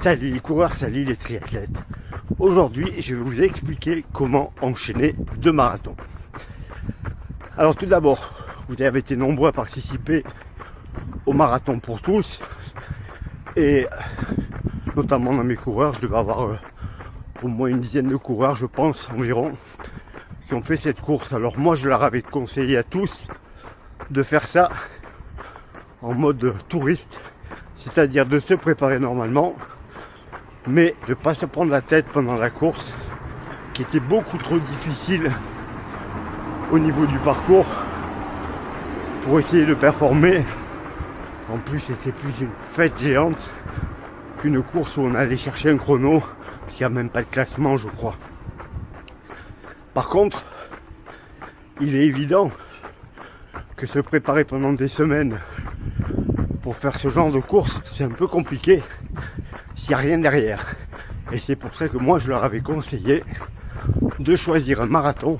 Salut les coureurs, salut les triathlètes. Aujourd'hui, je vais vous expliquer comment enchaîner 2 marathons. Alors tout d'abord, vous avez été nombreux à participer au marathon pour tous. Et notamment dans mes coureurs, je devais avoir au moins une dizaine de coureurs, je pense, environ, qui ont fait cette course. Alors moi, je leur avais conseillé à tous de faire ça en mode touriste, c'est-à-dire de se préparer normalement, mais de ne pas se prendre la tête pendant la course, qui était beaucoup trop difficile au niveau du parcours pour essayer de performer. En plus, c'était plus une fête géante qu'une course où on allait chercher un chrono, parce qu'il n'y a même pas de classement, je crois. Par contre, il est évident que se préparer pendant des semaines pour faire ce genre de course, c'est un peu compliqué s'il n'y a rien derrière. Et c'est pour ça que moi, je leur avais conseillé de choisir un marathon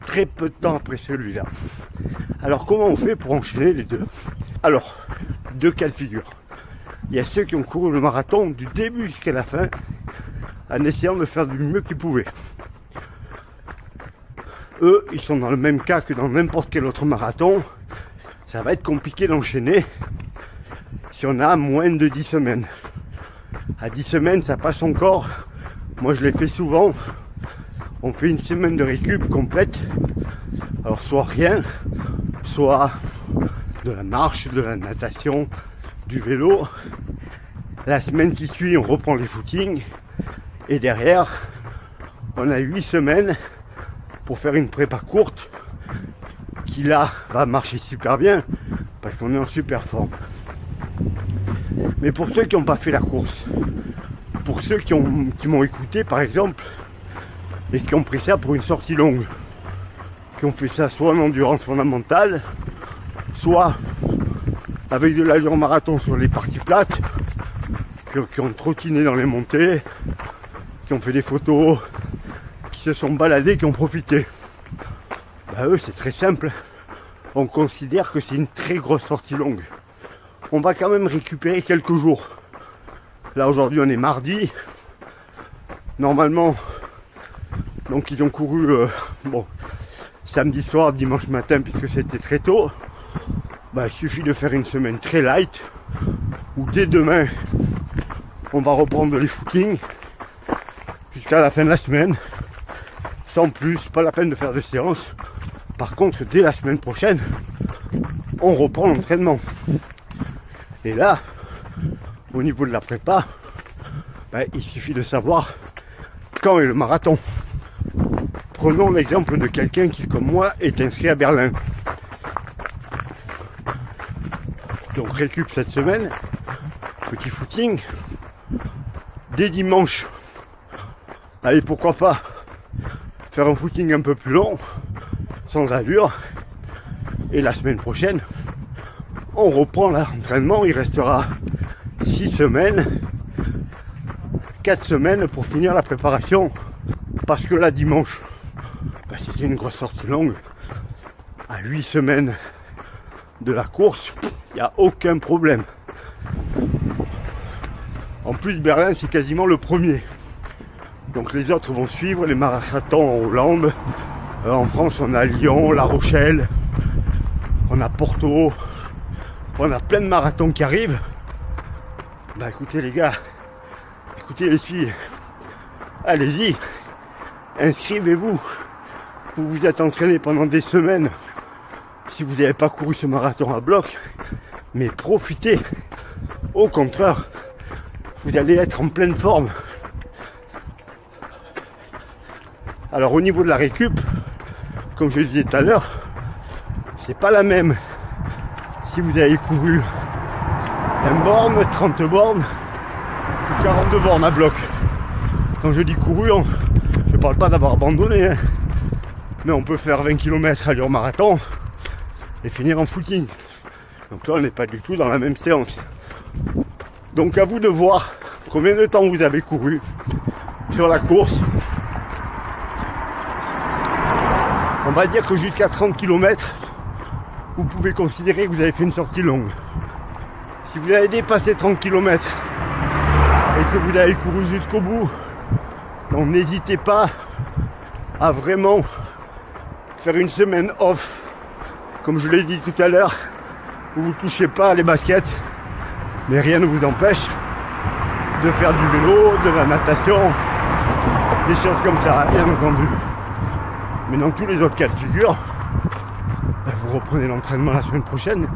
très peu de temps après celui-là. Alors, comment on fait pour enchaîner les deux? Alors, 2 cas de figure. Il y a ceux qui ont couru le marathon du début jusqu'à la fin en essayant de faire du mieux qu'ils pouvaient. Eux, ils sont dans le même cas que dans n'importe quel autre marathon. Ça va être compliqué d'enchaîner si on a moins de 10 semaines. À 10 semaines, ça passe encore. Moi, je l'ai fait souvent. On fait une semaine de récup complète. Alors, soit rien, soit de la marche, de la natation, du vélo. La semaine qui suit, on reprend les footings. Et derrière, on a 8 semaines pour faire une prépa courte qui là va marcher super bien parce qu'on est en super forme. Mais pour ceux qui n'ont pas fait la course, pour ceux qui m'ont écouté par exemple et qui ont pris ça pour une sortie longue, qui ont fait ça soit en endurance fondamentale, soit avec de l'allure marathon sur les parties plates, qui ont trottiné dans les montées, qui ont fait des photos, qui se sont baladés, qui ont profité. Bah eux, c'est très simple. On considère que c'est une très grosse sortie longue. On va quand même récupérer quelques jours. Là, aujourd'hui, on est mardi. Normalement, donc ils ont couru samedi soir, dimanche matin, puisque c'était très tôt. Bah, il suffit de faire une semaine très light, où dès demain, on va reprendre les footings jusqu'à la fin de la semaine. Sans plus, pas la peine de faire de séance. Par contre, dès la semaine prochaine, on reprend l'entraînement. Et là, au niveau de la prépa, il suffit de savoir quand est le marathon. Prenons l'exemple de quelqu'un qui, comme moi, est inscrit à Berlin. Donc récup cette semaine, petit footing. Dès dimanche, allez, pourquoi pas faire un footing un peu plus long, sans allure. Et la semaine prochaine, on reprend l'entraînement. Il restera 6 semaines, 4 semaines pour finir la préparation. Parce que là, dimanche, c'était une grosse sortie longue. À 8 semaines de la course, il n'y a aucun problème. En plus, Berlin, c'est quasiment le premier. Donc les autres vont suivre, les marathons en Hollande. En France, on a Lyon, La Rochelle, on a Porto, on a plein de marathons qui arrivent. Bah écoutez les gars, écoutez les filles, allez-y, inscrivez-vous. Vous vous êtes entraîné pendant des semaines, si vous n'avez pas couru ce marathon à bloc, mais profitez. Au contraire, vous allez être en pleine forme. Alors au niveau de la récup, comme je le disais tout à l'heure, c'est pas la même si vous avez couru 20 bornes, 30 bornes ou 42 bornes à bloc. Quand je dis couru, je parle pas d'avoir abandonné, hein, mais on peut faire 20 km à l'heure marathon et finir en footing. Donc là on n'est pas du tout dans la même séance. Donc à vous de voir combien de temps vous avez couru sur la course. On va dire que jusqu'à 30 km, vous pouvez considérer que vous avez fait une sortie longue. Si vous avez dépassé 30 km, que vous avez couru jusqu'au bout. Donc n'hésitez pas à vraiment faire une semaine off, comme je l'ai dit tout à l'heure, où vous ne touchez pas les baskets, mais rien ne vous empêche de faire du vélo, de la natation, des choses comme ça, bien entendu. Mais dans tous les autres cas de figure, vous reprenez l'entraînement la semaine prochaine.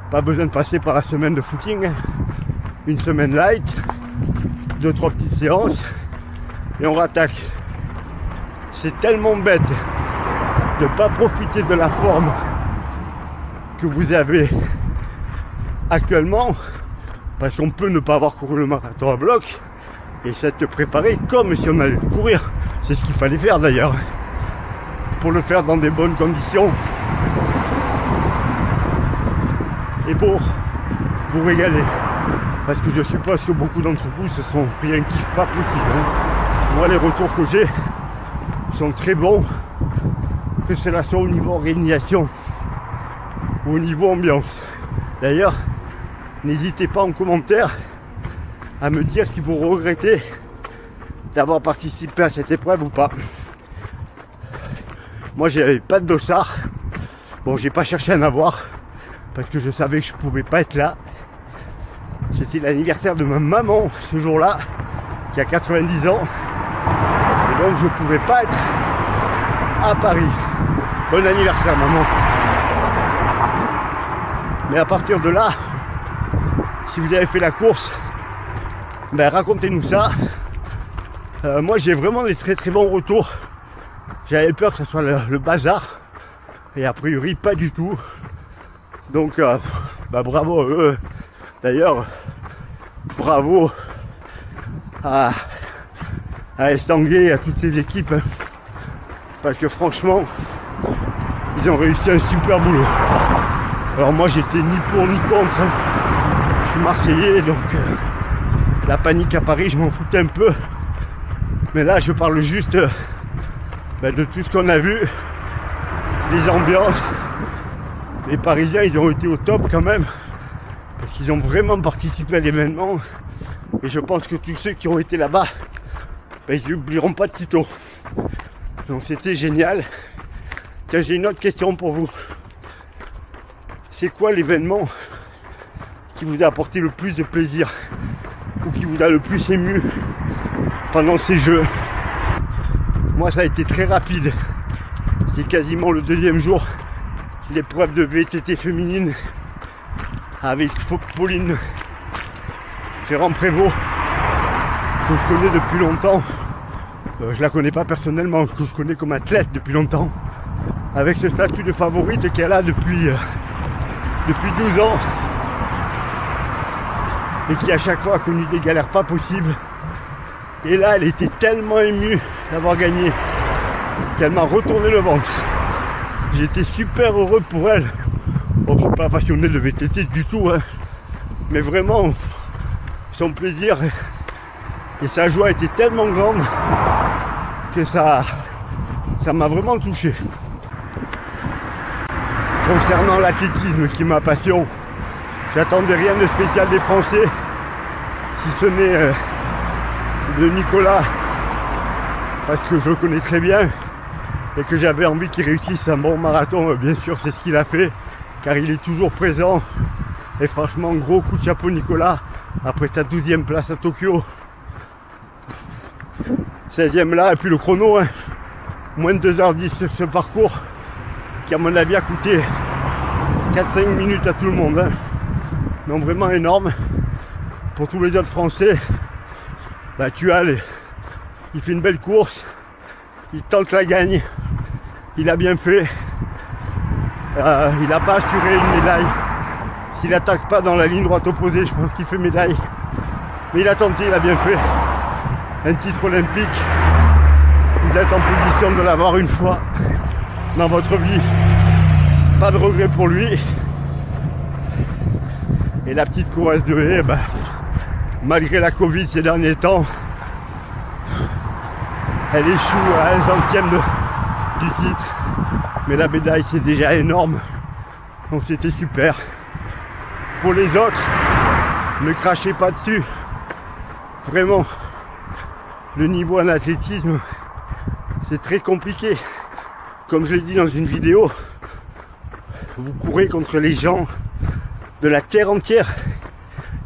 Pas besoin de passer par la semaine de footing. Une semaine light, 2-3 petites séances, et on rattaque. C'est tellement bête de ne pas profiter de la forme que vous avez actuellement, parce qu'on peut ne pas avoir couru le marathon à bloc et s'être préparé comme si on allait le courir. C'est ce qu'il fallait faire d'ailleurs, pour le faire dans des bonnes conditions et pour vous régaler. Parce que je suppose que beaucoup d'entre vous se sont pris un kiff pas possible. Moi, les retours que j'ai sont très bons, que cela soit au niveau organisation ou au niveau ambiance. D'ailleurs, n'hésitez pas en commentaire à me dire si vous regrettez d'avoir participé à cette épreuve ou pas. Moi, j'avais pas de dossard. Bon, j'ai pas cherché à en avoir parce que je savais que je pouvais pas être là. C'était l'anniversaire de ma maman ce jour-là, qui a 90 ans. Et donc je pouvais pas être à Paris. Bon anniversaire maman. Mais à partir de là, si vous avez fait la course, ben racontez-nous ça. Moi j'ai vraiment des très très bons retours. J'avais peur que ce soit le bazar. Et a priori pas du tout. Donc bravo à eux. D'ailleurs, bravo à Estanguet et à toutes ces équipes, parce que franchement, ils ont réussi un super boulot. Alors moi, j'étais ni pour ni contre. Je suis Marseillais, donc la panique à Paris, je m'en foutais un peu. Mais là, je parle juste de tout ce qu'on a vu, des ambiances. Les Parisiens, ils ont été au top quand même. Parce qu'ils ont vraiment participé à l'événement. Et je pense que tous ceux qui ont été là-bas, ils n'oublieront pas de sitôt. Donc c'était génial. Tiens, j'ai une autre question pour vous. C'est quoi l'événement qui vous a apporté le plus de plaisir ou qui vous a le plus ému pendant ces jeux? Moi, ça a été très rapide. C'est quasiment le deuxième jour. L'épreuve de VTT féminine avec Pauline Ferrand-Prévot, que je connais depuis longtemps. Je la connais pas personnellement, que je connais comme athlète depuis longtemps, avec ce statut de favorite qu'elle a depuis 12 ans et qui à chaque fois a connu des galères pas possibles. Et là, elle était tellement émue d'avoir gagné qu'elle m'a retourné le ventre. J'étais super heureux pour elle. Bon, je suis pas passionné de VTT du tout, hein, mais vraiment, son plaisir et sa joie étaient tellement grandes que ça m'a vraiment touché. Concernant l'athlétisme, qui est ma passion, j'attendais rien de spécial des Français, si ce n'est de Nicolas, parce que je le connais très bien et que j'avais envie qu'il réussisse un bon marathon. Bien sûr, c'est ce qu'il a fait, car il est toujours présent. Et franchement, gros coup de chapeau Nicolas, après ta 12e place à Tokyo, 16e là, et puis le chrono, hein, moins de 2h10 ce parcours, qui à mon avis a coûté 4-5 minutes à tout le monde, hein. Donc vraiment énorme. Pour tous les autres Français, il fait une belle course, il tente la gagne, il a bien fait. Il n'a pas assuré une médaille. S'il n'attaque pas dans la ligne droite opposée, je pense qu'il fait médaille. Mais il a tenté, il a bien fait. Un titre olympique, vous êtes en position de l'avoir une fois dans votre vie. Pas de regret pour lui. Et la petite coureuse de haie, malgré la Covid ces derniers temps, elle échoue à 1/100 du titre. Mais la médaille, c'est déjà énorme. Donc c'était super. Pour les autres, ne crachez pas dessus. vraiment, le niveau en athlétisme, c'est très compliqué. Comme je l'ai dit dans une vidéo, vous courez contre les gens de la terre entière.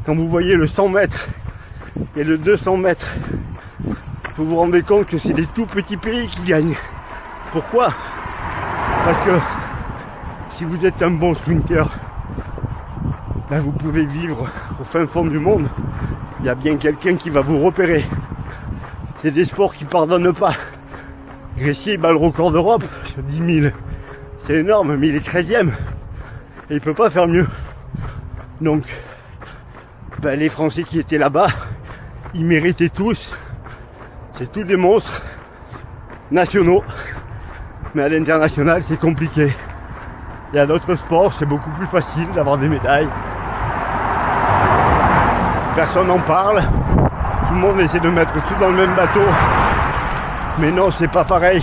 Quand vous voyez le 100 mètres et le 200 mètres, vous vous rendez compte que c'est des tout petits pays qui gagnent. Pourquoi? Parce que si vous êtes un bon sprinter, ben vous pouvez vivre au fin fond du monde. Il y a bien quelqu'un qui va vous repérer. C'est des sports qui pardonnent pas. Gressier bat le record d'Europe sur 10 000. C'est énorme, mais il est 13e. Et il peut pas faire mieux. Donc, ben les Français qui étaient là-bas, ils méritaient tous. C'est tous des monstres nationaux. Mais à l'international, c'est compliqué. Il y a d'autres sports, c'est beaucoup plus facile d'avoir des médailles. Personne n'en parle. Tout le monde essaie de mettre tout dans le même bateau. Mais non, c'est pas pareil.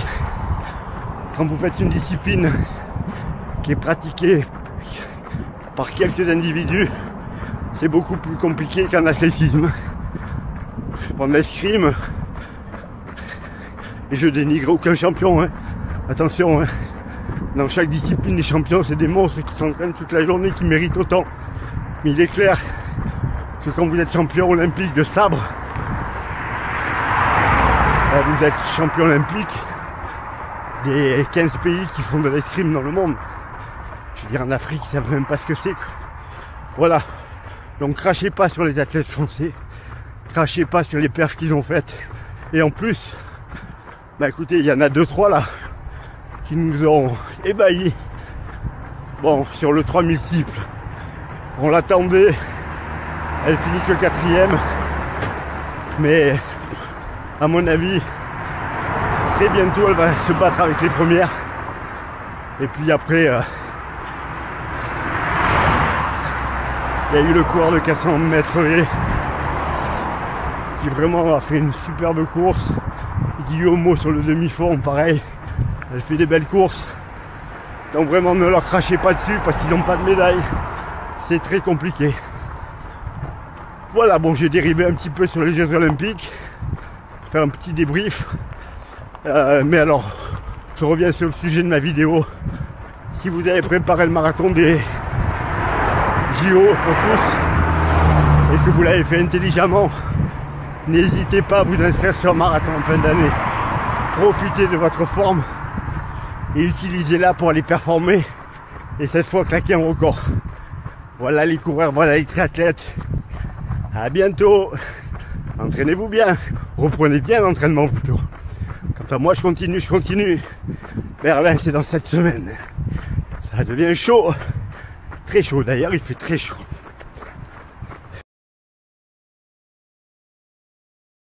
Quand vous faites une discipline qui est pratiquée par quelques individus, c'est beaucoup plus compliqué qu'en athlétisme. En escrime, et je dénigre aucun champion, hein. Attention, hein. Dans chaque discipline, les champions, c'est des monstres qui s'entraînent toute la journée, qui méritent autant. Mais il est clair que quand vous êtes champion olympique de sabre, vous êtes champion olympique des 15 pays qui font de l'escrime dans le monde. Je veux dire, en Afrique, ils savent même pas ce que c'est. Voilà. Donc crachez pas sur les athlètes français. Crachez pas sur les perfs qu'ils ont faites. Et en plus, bah écoutez, il y en a 2-3 là qui nous ont ébahis. Bon, sur le 3000 cibles, on l'attendait. Elle finit que 4e. Mais à mon avis, très bientôt elle va se battre avec les premières. Et puis après, il y a eu le coureur de 400 mètres qui vraiment a fait une superbe course. Guillaume sur le demi-fond, pareil, elle fait des belles courses. Donc vraiment ne leur crachez pas dessus parce qu'ils n'ont pas de médaille. C'est très compliqué. Voilà, bon, j'ai dérivé un petit peu sur les Jeux Olympiques. Faire un petit débrief. Mais alors, je reviens sur le sujet de ma vidéo. Si vous avez préparé le marathon des JO pour tous et que vous l'avez fait intelligemment, n'hésitez pas à vous inscrire sur un marathon en fin d'année. Profitez de votre forme et utilisez-la pour aller performer et cette fois claquer un record. Voilà les coureurs, voilà les triathlètes. À bientôt. Entraînez-vous bien. Reprenez bien l'entraînement plutôt. Quant à moi, je continue. Berlin, c'est dans cette semaine. Ça devient chaud. Très chaud d'ailleurs, il fait très chaud.